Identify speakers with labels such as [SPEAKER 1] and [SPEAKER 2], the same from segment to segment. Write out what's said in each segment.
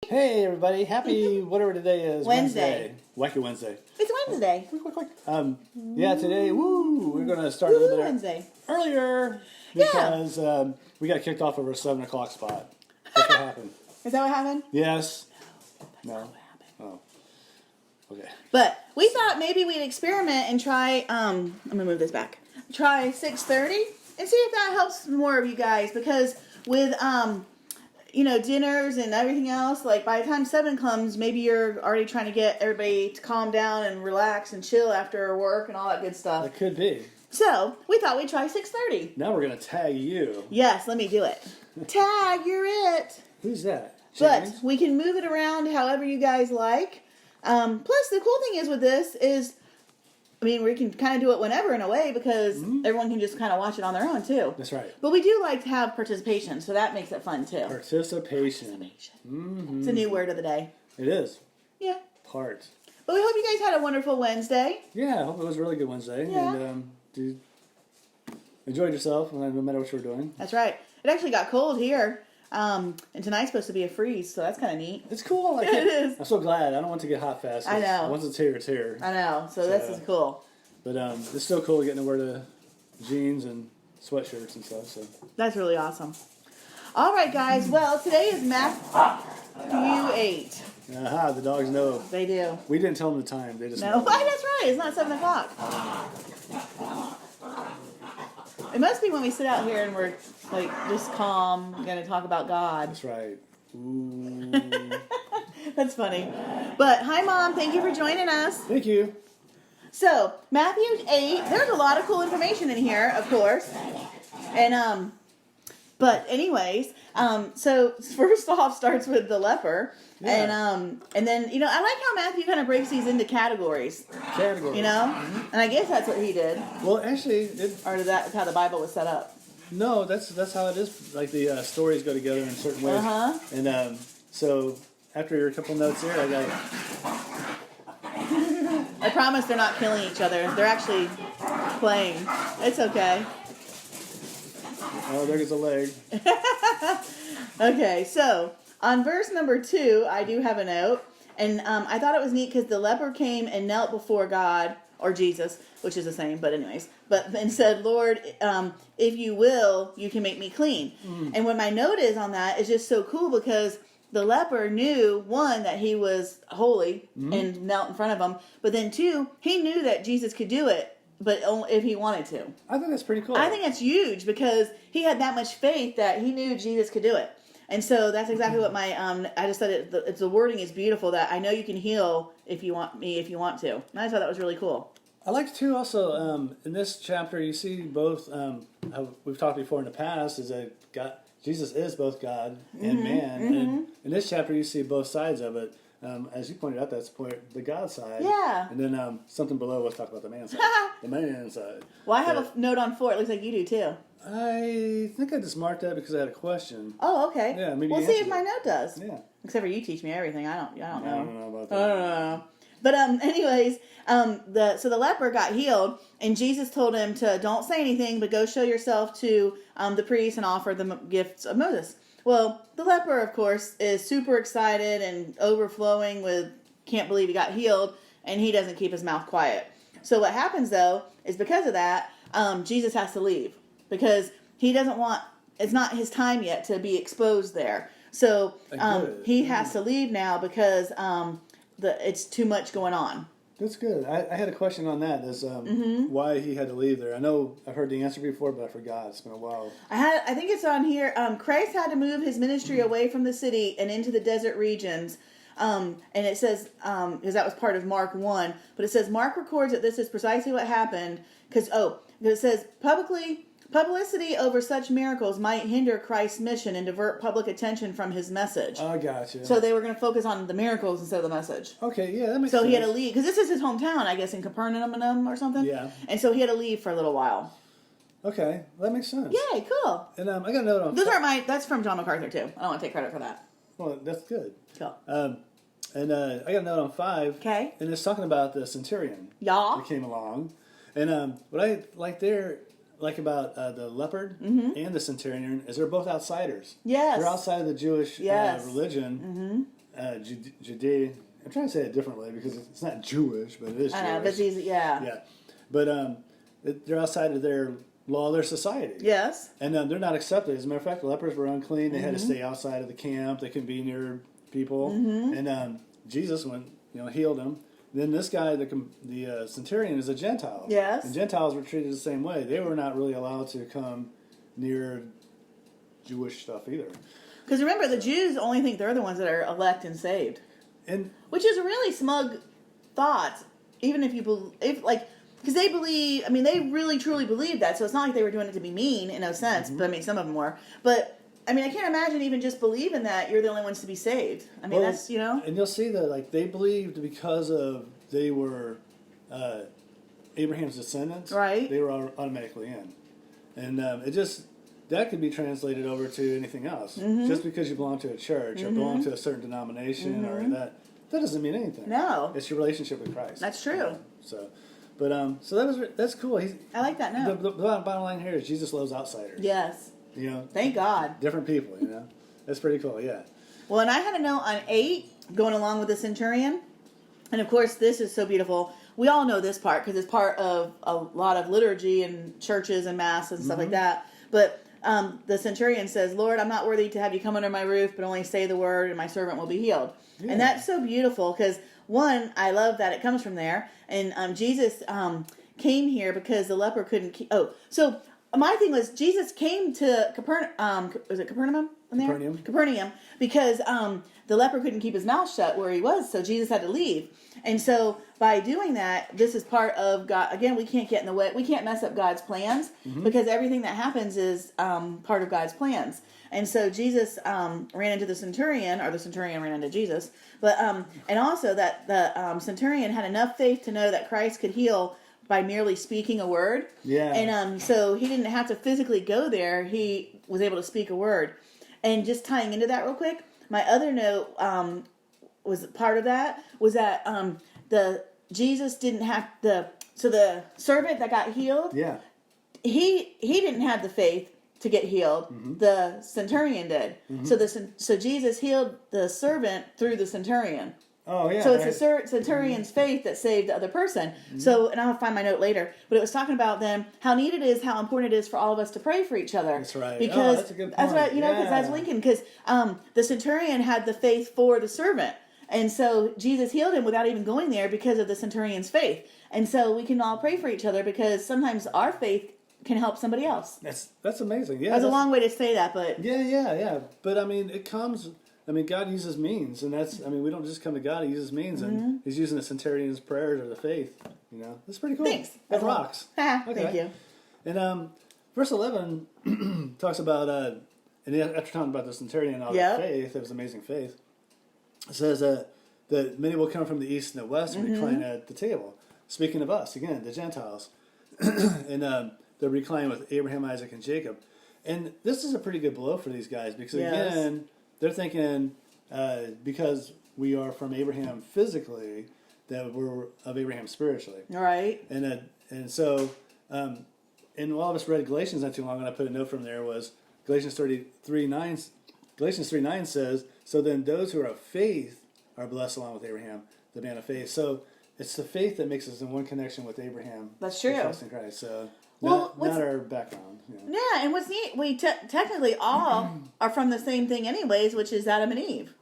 [SPEAKER 1] Hey everybody, happy whatever today is.
[SPEAKER 2] Wednesday.
[SPEAKER 1] Wacky Wednesday.
[SPEAKER 2] It's Wednesday.
[SPEAKER 1] Quick. Yeah, today, we're going to start a little bit
[SPEAKER 2] Wednesday.
[SPEAKER 1] earlier because we got kicked off of our 7 o'clock spot. That's what happened.
[SPEAKER 2] Is that what happened?
[SPEAKER 1] Yes.
[SPEAKER 2] No.
[SPEAKER 1] No.
[SPEAKER 2] What happened?
[SPEAKER 1] Oh. Okay.
[SPEAKER 2] But we thought maybe we'd experiment and try, I'm going to move this back. Try 6:30 and see if that helps more of you guys because with, dinners and everything else, like by the time 7 comes, maybe you're already trying to get everybody to calm down and relax and chill after work and all that good stuff.
[SPEAKER 1] It could be.
[SPEAKER 2] So we thought we'd try 6:30.
[SPEAKER 1] Now we're going to tag you.
[SPEAKER 2] Yes, let me do it. Tag, you're it.
[SPEAKER 1] Who's that?
[SPEAKER 2] But
[SPEAKER 1] James?
[SPEAKER 2] we can move it around however you guys like. Plus, the cool thing is with this is, we can kind of do it whenever in a way because everyone can just kind of watch it on their own too.
[SPEAKER 1] That's right.
[SPEAKER 2] But we do like to have participation, so that makes it fun too.
[SPEAKER 1] Participation. Mm-hmm.
[SPEAKER 2] It's a new word of the day.
[SPEAKER 1] It is.
[SPEAKER 2] Yeah.
[SPEAKER 1] Part.
[SPEAKER 2] But we hope you guys had a wonderful Wednesday.
[SPEAKER 1] Yeah, I hope it was a really good Wednesday.
[SPEAKER 2] Yeah.
[SPEAKER 1] And enjoyed yourself no matter what you were doing.
[SPEAKER 2] That's right. It actually got cold here. And tonight's supposed to be a freeze, so that's kind of neat.
[SPEAKER 1] It's cool.
[SPEAKER 2] It is.
[SPEAKER 1] I'm so glad. I don't want to get hot fast.
[SPEAKER 2] I know.
[SPEAKER 1] Once it's here, it's here.
[SPEAKER 2] I know. So this is cool.
[SPEAKER 1] But it's still cool getting to wear the jeans and sweatshirts and stuff. So
[SPEAKER 2] That's really awesome. All right, guys. Well, today is Matthew 8.
[SPEAKER 1] Aha, the dogs know.
[SPEAKER 2] They do.
[SPEAKER 1] We didn't tell them the time. They just
[SPEAKER 2] No,
[SPEAKER 1] know.
[SPEAKER 2] that's right. It's not 7 o'clock. It must be when we sit out here and we're like just calm, going to talk about God.
[SPEAKER 1] That's right. Ooh.
[SPEAKER 2] That's funny. But hi, Mom. Thank you for joining us.
[SPEAKER 1] Thank you.
[SPEAKER 2] So Matthew 8. There's a lot of cool information in here, of course. And but anyways, so first off starts with the leper.
[SPEAKER 1] Yeah.
[SPEAKER 2] And then, I like how Matthew kind of breaks these into categories.
[SPEAKER 1] Category.
[SPEAKER 2] And I guess that's what he did.
[SPEAKER 1] Well, actually,
[SPEAKER 2] Or that's how the Bible was set up.
[SPEAKER 1] no, that's how it is. Like the stories go together in certain ways.
[SPEAKER 2] Uh-huh.
[SPEAKER 1] And so after your couple notes here, I got.
[SPEAKER 2] I promise they're not killing each other. They're actually playing. It's okay.
[SPEAKER 1] Oh, there goes a leg.
[SPEAKER 2] Okay, so on verse number 2, I do have a note. And I thought it was neat because the leper came and knelt before God, or Jesus, which is the same, but anyways. And said, Lord, if you will, you can make me clean. And what my note is on that is just so cool because the leper knew, one, that he was holy and knelt in front of him. But then, two, he knew that Jesus could do it, but only if he wanted to.
[SPEAKER 1] I think that's pretty cool.
[SPEAKER 2] I think that's huge because he had that much faith that he knew Jesus could do it. And so that's exactly what my, I just said the wording is beautiful that I know you can heal if you want to. And I thought that was really cool.
[SPEAKER 1] I like too also in this chapter you see both how we've talked before in the past is that Jesus is both God and man, and in this chapter you see both sides of it. As you pointed out, that's the God side.
[SPEAKER 2] Yeah.
[SPEAKER 1] And then something below, let's talk about the man side. The man side.
[SPEAKER 2] Well, I have a note on 4. It looks like you do too.
[SPEAKER 1] I think I just marked that because I had a question.
[SPEAKER 2] Oh, okay.
[SPEAKER 1] Yeah, maybe
[SPEAKER 2] we'll
[SPEAKER 1] you
[SPEAKER 2] see
[SPEAKER 1] answered
[SPEAKER 2] if my
[SPEAKER 1] it.
[SPEAKER 2] note does.
[SPEAKER 1] Yeah.
[SPEAKER 2] Except for you teach me everything. I don't know.
[SPEAKER 1] I don't know about that.
[SPEAKER 2] I don't know. But anyways, so the leper got healed, and Jesus told him to don't say anything, but go show yourself to the priest and offer the gifts of Moses. Well, the leper, of course, is super excited and overflowing with can't believe he got healed, and he doesn't keep his mouth quiet. So what happens though is because of that, Jesus has to leave because he doesn't want. It's not his time yet to be exposed there. So he has to leave now because it's too much going on.
[SPEAKER 1] That's good. I had a question on that. Is why he had to leave there? I know I've heard the answer before, but I forgot. It's been a while.
[SPEAKER 2] I think it's on here. Christ had to move his ministry away from the city and into the desert regions. And it says, because that was part of Mark 1, but it says Mark records that this is precisely what happened. Because it says publicity over such miracles might hinder Christ's mission and divert public attention from his message.
[SPEAKER 1] I gotcha.
[SPEAKER 2] So they were going to focus on the miracles instead of the message.
[SPEAKER 1] Okay, yeah, that makes sense.
[SPEAKER 2] So he had to leave, because this is his hometown, I guess, in Capernaum or something.
[SPEAKER 1] Yeah.
[SPEAKER 2] And so he had to leave for a little while.
[SPEAKER 1] Okay, that makes sense.
[SPEAKER 2] Yay, cool.
[SPEAKER 1] And I got a note on.
[SPEAKER 2] That's from John MacArthur too. I don't want to take credit for that.
[SPEAKER 1] Well, that's good.
[SPEAKER 2] Cool.
[SPEAKER 1] And I got a note on 5.
[SPEAKER 2] Okay.
[SPEAKER 1] And it's talking about the centurion.
[SPEAKER 2] Y'all.
[SPEAKER 1] That came along. And what I like about the leopard and the centurion is they're both outsiders.
[SPEAKER 2] Yes.
[SPEAKER 1] They're outside of the Jewish
[SPEAKER 2] Yes.
[SPEAKER 1] religion. Judea. I'm trying to say it differently because it's not Jewish, but it is Jewish.
[SPEAKER 2] I know, but it's easy, yeah.
[SPEAKER 1] Yeah. But they're outside of their law, their society.
[SPEAKER 2] Yes.
[SPEAKER 1] And they're not accepted. As a matter of fact, lepers were unclean. They had to stay outside of the camp. They couldn't be near people. And Jesus went, healed them. Then this guy, the centurion, is a Gentile.
[SPEAKER 2] Yes.
[SPEAKER 1] And Gentiles were treated the same way. They were not really allowed to come near Jewish stuff either.
[SPEAKER 2] Because remember, the Jews only think they're the ones that are elect and saved. Which is a really smug thought, even if you believe, because they believe, they really truly believe that, so it's not like they were doing it to be mean in a sense, but some of them were. But, I can't imagine even just believing that you're the only ones to be saved. That's,
[SPEAKER 1] And you'll see that, they believed because they were Abraham's descendants,
[SPEAKER 2] right?
[SPEAKER 1] They were automatically in. And that could be translated over to anything else. Just because you belong to a church or belong to a certain denomination or that doesn't mean anything.
[SPEAKER 2] No.
[SPEAKER 1] It's your relationship with Christ.
[SPEAKER 2] That's true.
[SPEAKER 1] So that's cool.
[SPEAKER 2] I like that now.
[SPEAKER 1] The bottom line here is Jesus loves outsiders.
[SPEAKER 2] Yes. Thank God.
[SPEAKER 1] Different people, That's pretty cool, yeah.
[SPEAKER 2] Well, and I had a note on 8, going along with the centurion. And of course, this is so beautiful. We all know this part because it's part of a lot of liturgy and churches and masses and stuff like that. But the centurion says, Lord, I'm not worthy to have you come under my roof, but only say the word and my servant will be healed. Yeah. And that's so beautiful because, one, I love that it comes from there. And Jesus came here because the leper couldn't keep... Oh, so my thing was Jesus came to Capernaum. Was it Capernaum? Capernaum, because the leper couldn't keep his mouth shut where he was, so Jesus had to leave. And so by doing that, this is part of God. Again, we can't get in the way. We can't mess up God's plans because everything that happens is part of God's plans. And so Jesus ran into the centurion, or the centurion ran into Jesus. But and also that the centurion had enough faith to know that Christ could heal by merely speaking a word.
[SPEAKER 1] Yeah.
[SPEAKER 2] And so he didn't have to physically go there. He was able to speak a word. And just tying into that real quick, my other note was part of that was that the Jesus didn't have the servant that got healed.
[SPEAKER 1] Yeah.
[SPEAKER 2] He didn't have the faith to get healed. The centurion did. So Jesus healed the servant through the centurion.
[SPEAKER 1] Oh, yeah.
[SPEAKER 2] So it's the centurion's faith that saved the other person. So, and I'll find my note later, but it was talking about then how neat it is, how important it is for all of us to pray for each other.
[SPEAKER 1] That's right.
[SPEAKER 2] Because
[SPEAKER 1] that's a good point.
[SPEAKER 2] That's right, because that's Lincoln. Because the centurion had the faith for the servant. And so Jesus healed him without even going there because of the centurion's faith. And so we can all pray for each other because sometimes our faith can help somebody else.
[SPEAKER 1] That's amazing. Yeah.
[SPEAKER 2] That's a long way to say that, but...
[SPEAKER 1] Yeah. But, it comes... God uses means, and we don't just come to God, He uses means, and He's using the centurion's prayers or the faith, That's pretty cool.
[SPEAKER 2] Thanks.
[SPEAKER 1] That rocks.
[SPEAKER 2] Okay. Thank you.
[SPEAKER 1] And verse 11 talks about, and after talking about the centurion and all that faith, it was amazing faith, it says that many will come from the east and the west and recline at the table. Speaking of us, again, the Gentiles. And they'll recline with Abraham, Isaac, and Jacob. And this is a pretty good blow for these guys, because again... They're thinking because we are from Abraham physically, that we're of Abraham spiritually.
[SPEAKER 2] Right.
[SPEAKER 1] And so, and all of us read Galatians not too long ago, and I put a note from there, was Galatians 3:9 says, so then those who are of faith are blessed along with Abraham, the man of faith. So it's the faith that makes us in one connection with Abraham.
[SPEAKER 2] That's true.
[SPEAKER 1] Trust in Christ. So
[SPEAKER 2] well,
[SPEAKER 1] not our background.
[SPEAKER 2] Yeah, and what's neat, we technically all are from the same thing anyways, which is Adam and Eve.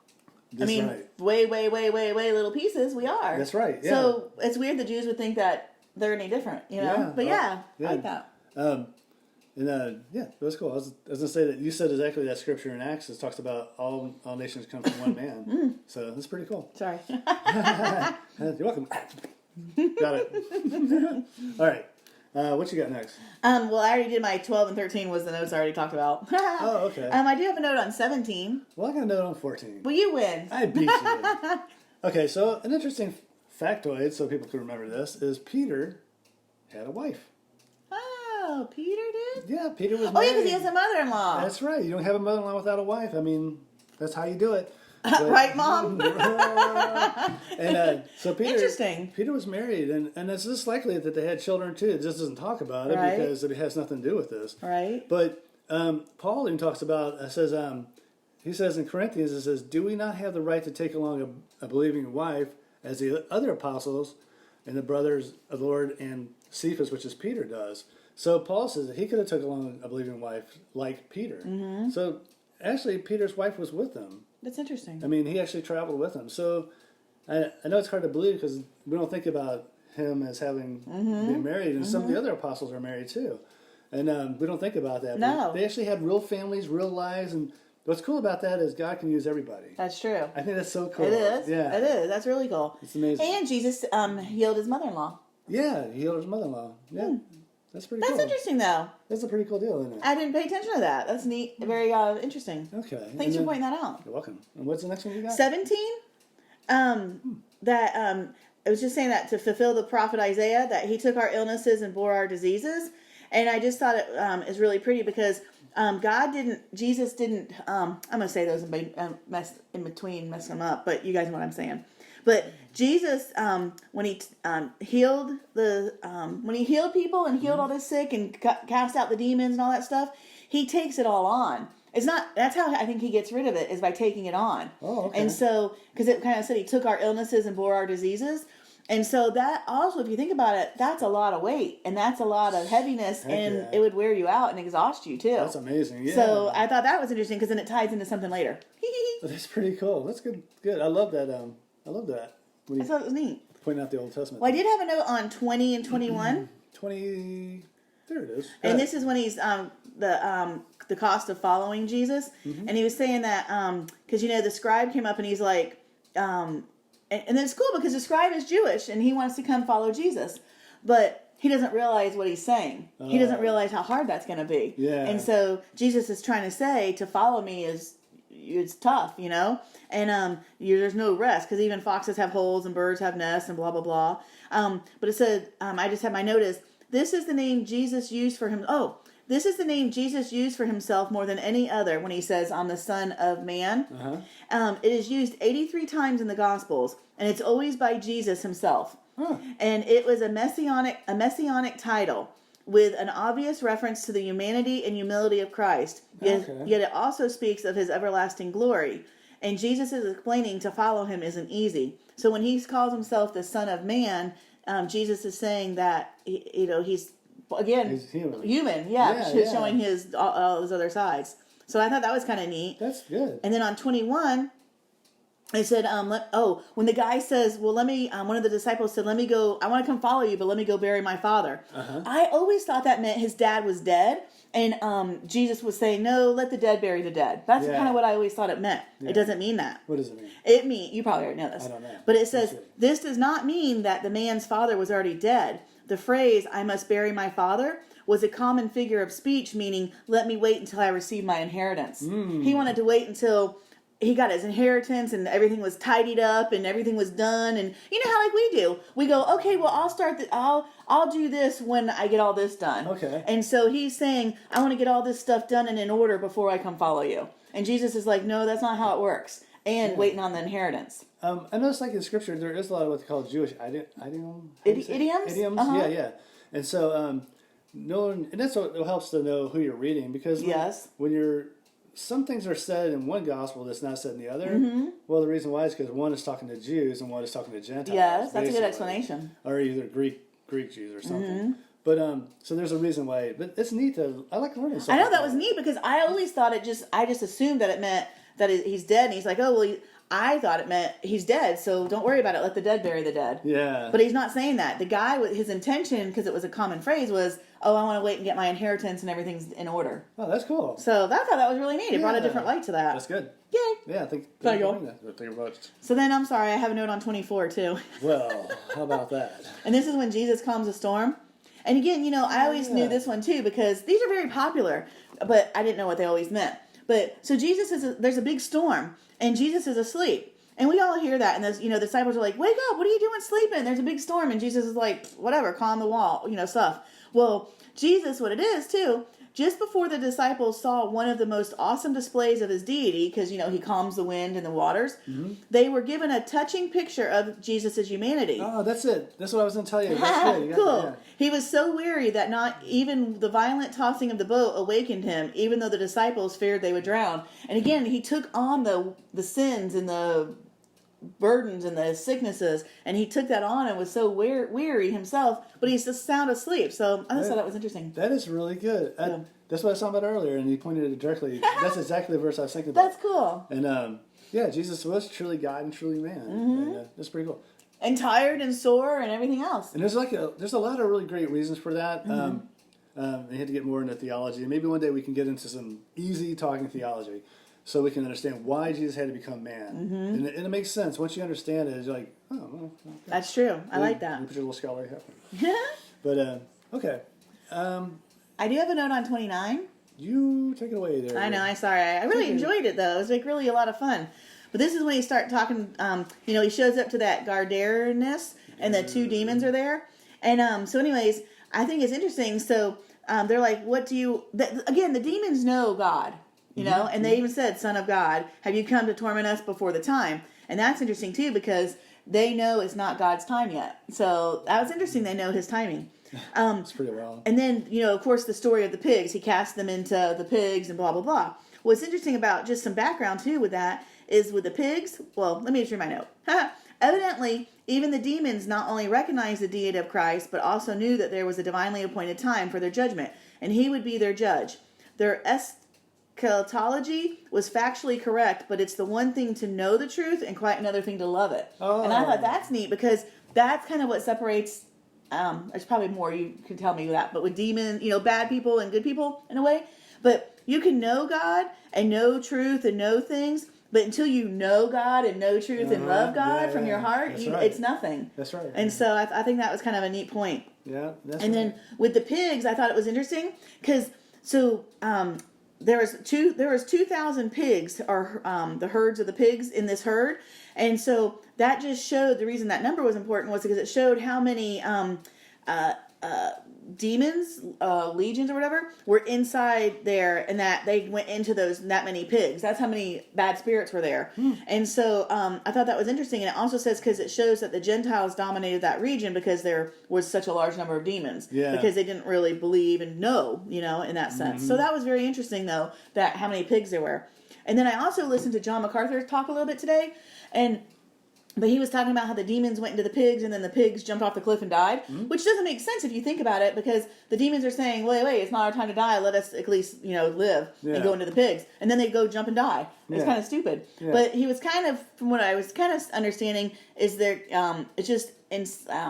[SPEAKER 1] That's right.
[SPEAKER 2] way little pieces we are.
[SPEAKER 1] That's right, yeah.
[SPEAKER 2] So it's weird the Jews would think that they're any different,
[SPEAKER 1] Yeah,
[SPEAKER 2] but I like that.
[SPEAKER 1] It was cool. I was going to say that you said exactly that scripture in Acts. It talks about all nations come from one man. So that's pretty cool.
[SPEAKER 2] Sorry.
[SPEAKER 1] You're welcome. Got it. All right. What you got next?
[SPEAKER 2] Well, I already did my 12 and 13 was the notes I already talked about.
[SPEAKER 1] Oh, okay.
[SPEAKER 2] I do have a note on 17.
[SPEAKER 1] Well, I got a note on 14.
[SPEAKER 2] Well, you win.
[SPEAKER 1] I beat you. Okay, so an interesting factoid, so people can remember this, is Peter had a wife.
[SPEAKER 2] Oh, Peter did?
[SPEAKER 1] Yeah, Peter was married.
[SPEAKER 2] Oh, yeah, because he has a mother-in-law.
[SPEAKER 1] That's right. You don't have a mother-in-law without a wife. That's how you do it.
[SPEAKER 2] Right, Mom?
[SPEAKER 1] And so Peter was married, and it's just likely that they had children too. It just doesn't talk about it because it has nothing to do with this.
[SPEAKER 2] Right.
[SPEAKER 1] But Paul even talks about, says, he says in Corinthians, it says, do we not have the right to take along a believing wife as the other apostles and the brothers of the Lord and Cephas, which is Peter, does? So Paul says that he could have took along a believing wife like Peter.
[SPEAKER 2] Mm-hmm.
[SPEAKER 1] So actually, Peter's wife was with them.
[SPEAKER 2] That's interesting.
[SPEAKER 1] I mean, he actually traveled with them. So I know it's hard to believe because we don't think about him as having been married, and some of the other apostles are married too. And we don't think about that.
[SPEAKER 2] No.
[SPEAKER 1] But they actually had real families, real lives, and what's cool about that is God can use everybody.
[SPEAKER 2] That's true.
[SPEAKER 1] I think that's so cool.
[SPEAKER 2] It is.
[SPEAKER 1] Yeah.
[SPEAKER 2] It is. That's really cool.
[SPEAKER 1] It's amazing.
[SPEAKER 2] And Jesus healed his mother-in-law.
[SPEAKER 1] Yeah, he healed his mother-in-law. Yeah. That's pretty
[SPEAKER 2] That's
[SPEAKER 1] cool.
[SPEAKER 2] interesting, though.
[SPEAKER 1] That's a pretty cool deal, isn't it?
[SPEAKER 2] I didn't pay attention to that. That's neat. Very interesting.
[SPEAKER 1] Okay.
[SPEAKER 2] Thanks for pointing that out.
[SPEAKER 1] You're welcome. And what's the next one you got?
[SPEAKER 2] 17. That I was just saying that to fulfill the prophet Isaiah, that he took our illnesses and bore our diseases. And I just thought it is really pretty because Jesus didn't, I'm going to say those in between, mess them up, but you guys know what I'm saying. But Jesus, when he healed people and healed all the sick and cast out the demons and all that stuff, he takes it all on. It's not, that's how I think he gets rid of it, is by taking it on.
[SPEAKER 1] Oh, okay.
[SPEAKER 2] And so, because it kind of said he took our illnesses and bore our diseases. And so that also, if you think about it, that's a lot of weight and that's a lot of heaviness.
[SPEAKER 1] Heck
[SPEAKER 2] and
[SPEAKER 1] yeah.
[SPEAKER 2] it would wear you out and exhaust you too.
[SPEAKER 1] That's amazing. Yeah.
[SPEAKER 2] So I thought that was interesting because then it ties into something later.
[SPEAKER 1] That's pretty cool. That's good. Good. I love that. I love that.
[SPEAKER 2] I thought it was neat.
[SPEAKER 1] Pointing out the Old Testament.
[SPEAKER 2] Well, I did have a note on 20 and 21.
[SPEAKER 1] 20. There it is.
[SPEAKER 2] And this is when he's the cost of following Jesus, and he was saying that because the scribe came up and he's like, and then it's cool because the scribe is Jewish and he wants to come follow Jesus, but he doesn't realize what he's saying. He doesn't realize how hard that's going to be.
[SPEAKER 1] Yeah.
[SPEAKER 2] And so Jesus is trying to say to follow me it's tough, and there's no rest because even foxes have holes and birds have nests and blah blah blah. But it said I just had my notice. This is the name Jesus used for him. Oh, this is the name Jesus used for himself more than any other when he says, I'm the Son of Man.
[SPEAKER 1] Uh-huh.
[SPEAKER 2] It is used 83 times in the Gospels, and it's always by Jesus himself.
[SPEAKER 1] Huh.
[SPEAKER 2] And it was a messianic title with an obvious reference to the humanity and humility of Christ. Yet it also speaks of his everlasting glory. And Jesus is explaining to follow him isn't easy. So when he calls himself the Son of Man, Jesus is saying that he's human, showing all his other sides. So I thought that was kind of neat.
[SPEAKER 1] That's good.
[SPEAKER 2] And then on 21, it said, when the guy says, well, let me, one of the disciples said, let me go, I want to come follow you, but let me go bury my father.
[SPEAKER 1] Uh-huh.
[SPEAKER 2] I always thought that meant his dad was dead. And Jesus was saying, no, let the dead bury the dead. That's kind of what I always thought it meant.
[SPEAKER 1] Yeah.
[SPEAKER 2] It doesn't mean that.
[SPEAKER 1] What does it mean?
[SPEAKER 2] It means, you probably already know this.
[SPEAKER 1] I don't know.
[SPEAKER 2] But it says,
[SPEAKER 1] Sure.
[SPEAKER 2] this does not mean that the man's father was already dead. The phrase, I must bury my father, was a common figure of speech, meaning, let me wait until I receive my inheritance. He wanted to wait until he got his inheritance and everything was tidied up and everything was done. And you know how like we do. We go, okay, well, I'll do this when I get all this done.
[SPEAKER 1] Okay.
[SPEAKER 2] And so he's saying, I want to get all this stuff done and in order before I come follow you. And Jesus is like, no, that's not how it works. And waiting on the inheritance.
[SPEAKER 1] I noticed like in scripture, there is a lot of what they call Jewish idioms.
[SPEAKER 2] Idioms?
[SPEAKER 1] Idioms,
[SPEAKER 2] Uh-huh.
[SPEAKER 1] yeah. And so, knowing, and that's what helps to know who you're reading because when you're, some things are said in one gospel that's not said in the other. Mm-hmm. Well, the reason why is because one is talking to Jews and one is talking to Gentiles.
[SPEAKER 2] Yes, that's a good
[SPEAKER 1] basically.
[SPEAKER 2] explanation.
[SPEAKER 1] Or either Greek Jews or something. But so there's a reason why. But it's neat I like learning something.
[SPEAKER 2] I know that was neat because I always thought I just assumed that it meant that he's dead. And he's like, oh, well, I thought it meant he's dead, so don't worry about it. Let the dead bury the dead.
[SPEAKER 1] Yeah.
[SPEAKER 2] But he's not saying that. The guy, his intention, because it was a common phrase, was, oh, I want to wait and get my inheritance and everything's in order.
[SPEAKER 1] Oh, that's cool.
[SPEAKER 2] So I thought that was really neat. It brought a different light to that.
[SPEAKER 1] That's good.
[SPEAKER 2] Yay.
[SPEAKER 1] Yeah, I think.
[SPEAKER 2] There you go.
[SPEAKER 1] Think about it.
[SPEAKER 2] So then, I'm sorry, I have a note on 24, too.
[SPEAKER 1] Well, how about that?
[SPEAKER 2] And this is when Jesus calms a storm. And again, I always knew this one, too, because these are very popular, but I didn't know what they always meant. But, so there's a big storm, and Jesus is asleep. And we all hear that, and the disciples are like, wake up, what are you doing sleeping? There's a big storm, and Jesus is like, whatever, calm the wall, stuff. Well, Jesus, what it is, too, just before the disciples saw one of the most awesome displays of his deity, because, he calms the wind and the waters, they were given a touching picture of Jesus' humanity.
[SPEAKER 1] Oh, that's it. That's what I was going to tell you. That's good. You got
[SPEAKER 2] Cool.
[SPEAKER 1] that, yeah.
[SPEAKER 2] He was so weary that not even the violent tossing of the boat awakened him, even though the disciples feared they would drown. And again, he took on the sins and the burdens and the sicknesses, and he took that on and was so weary himself, but he's just sound asleep. So I just thought that was interesting.
[SPEAKER 1] That is really good.
[SPEAKER 2] Yeah.
[SPEAKER 1] That's what I was talking about earlier, and he pointed it directly. That's exactly the verse I was thinking about.
[SPEAKER 2] That's cool.
[SPEAKER 1] And yeah, Jesus was truly God and truly man. And, that's pretty cool.
[SPEAKER 2] And tired and sore and everything else.
[SPEAKER 1] And there's a lot of really great reasons for that. You had to get more into theology, and maybe one day we can get into some easy talking theology, so we can understand why Jesus had to become man. And it makes sense once you understand it. You're like, oh, well, okay.
[SPEAKER 2] That's true. I like that.
[SPEAKER 1] You put your little scholarly hat on. But okay,
[SPEAKER 2] I do have a note on 29.
[SPEAKER 1] you take it away there.
[SPEAKER 2] I know. I'm sorry. I really enjoyed it though. It was like really a lot of fun. But this is when you start talking. He shows up to that Gardarenus, and the two demons are there. And so, anyways, I think it's interesting. So they're like, "What do you?" Again, the demons know God. And they even said, "Son of God, have you come to torment us before the time?" And that's interesting too, because they know it's not God's time yet. So that was interesting. They know his timing.
[SPEAKER 1] It's pretty well.
[SPEAKER 2] And then, of course, the story of the pigs. He cast them into the pigs and blah, blah, blah. What's interesting about just some background too with that is with the pigs. Well, let me just read my note. Evidently, even the demons not only recognized the deity of Christ, but also knew that there was a divinely appointed time for their judgment, and he would be their judge. Their eschatology was factually correct, but it's the one thing to know the truth and quite another thing to love it.
[SPEAKER 1] Oh.
[SPEAKER 2] And I thought that's neat, because that's kind of what separates, there's probably more you can tell me with that, but with demons, bad people and good people in a way. But you can know God and know truth and know things, but until you know God and know truth and love God from your heart,
[SPEAKER 1] right.
[SPEAKER 2] It's nothing.
[SPEAKER 1] That's right.
[SPEAKER 2] And so I think that was kind of a neat point.
[SPEAKER 1] Yeah, that's
[SPEAKER 2] And then with the pigs, I thought it was interesting because there was 2,000 pigs, or the herds of the pigs in this herd, and so that just showed the reason that number was important was because it showed how many demons, legions or whatever, were inside there, and that they went into that many pigs. That's how many bad spirits were there. And so I thought that was interesting. And it also says, because it shows that the Gentiles dominated that region because there was such a large number of demons.
[SPEAKER 1] Yeah.
[SPEAKER 2] Because they didn't really believe and know, in that sense. So that was very interesting, though, that how many pigs there were. And then I also listened to John MacArthur talk a little bit today, but he was talking about how the demons went into the pigs, and then the pigs jumped off the cliff and died, which doesn't make sense if you think about it, because the demons are saying, wait, it's not our time to die. Let us at least, live and go into the pigs. And then they go jump and die. It's kind of stupid. Yeah. But he was kind of, from what I was kind of understanding, is there, it's just, I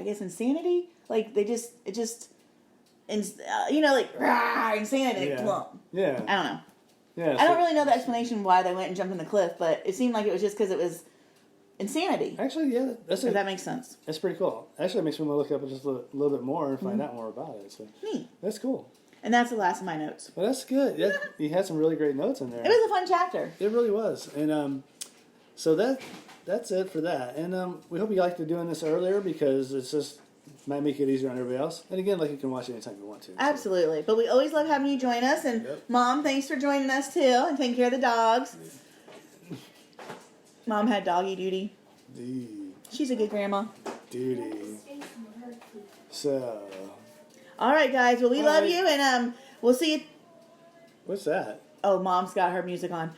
[SPEAKER 2] guess, insanity. Like, like, rah, insanity.
[SPEAKER 1] Yeah.
[SPEAKER 2] I don't know.
[SPEAKER 1] Yeah.
[SPEAKER 2] I don't really know the explanation why they went and jumped in the cliff, but it seemed like it was just because it was insanity.
[SPEAKER 1] Actually, yeah,
[SPEAKER 2] if that makes sense.
[SPEAKER 1] That's pretty cool. Actually, it makes me want to look up just a little bit more and find out more about it. So
[SPEAKER 2] Neat.
[SPEAKER 1] That's cool.
[SPEAKER 2] And that's the last of my notes.
[SPEAKER 1] Well, that's good. Yeah, you had some really great notes in there.
[SPEAKER 2] It was a fun chapter.
[SPEAKER 1] It really was. And so that's it for that. And we hope you liked doing this earlier, because it's just might make it easier on everybody else. And again, like, you can watch it anytime you want to.
[SPEAKER 2] Absolutely. But we always love having you join us. And Mom, thanks for joining us too and taking care of the dogs. Mom had doggy duty. She's a good grandma.
[SPEAKER 1] Duty. So.
[SPEAKER 2] All right, guys. Well, we love you, and we'll see you.
[SPEAKER 1] What's that?
[SPEAKER 2] Oh, Mom's got her music on.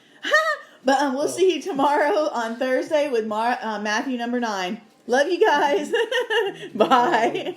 [SPEAKER 2] But we'll see you tomorrow on Thursday with Matthew number 9. Love you guys. Bye.